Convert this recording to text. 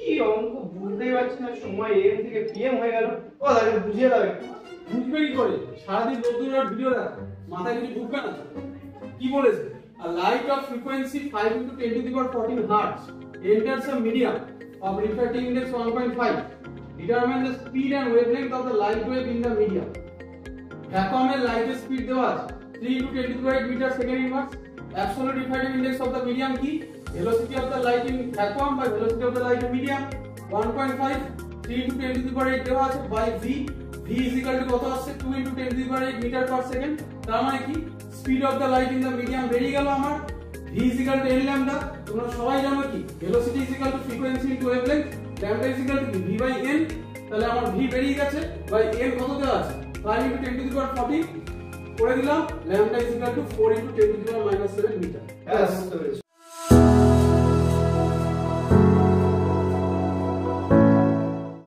কি অঙ্ক বুঝতেই পারছি না, সময় এম থেকে পিএম হয়ে গেল। ও দাদা বুঝিয়ে দাও। বুঝবে কি করে? সারাদিন রোদ্দুরের ভিডিও দেখ, মাথায় কিছু ঢুকবে না। কি বলেছে? A light of frequency 5 into 10 to the power 14 hertz enters a medium of refracting index 1.5. Determine the speed and wavelength of the light wave in the medium. Vacuum এর লাইটের স্পিড দেওয়া আছে 3 into 10 to the power 8 meter second inverse. Absolute refractive index of the medium কি? Velocity of the light in vacuum by velocity of the light in medium 1.5. 3 into 10 to the power 8 দেওয়া আছে by v. v is equal to কত আসছে? 2 into 10 to the power 8 meter per second. তার মানে কি? Speed of the light in the medium বেরিয়ে গেল আমার। v is equal to n lambda। তোমরা সবাই জানো কি? Velocity is equal to frequency into wavelength. Lambda is equal to v by n। তাহলে আমার v বেরিয়ে গেছে by n কত দেওয়া আছে? 5 into 10 to the power 40 করে দিলাম। Lambda is equal to 4 into 10 to the power -7 meter। হ্যাঁ বুঝতে পেরেছি।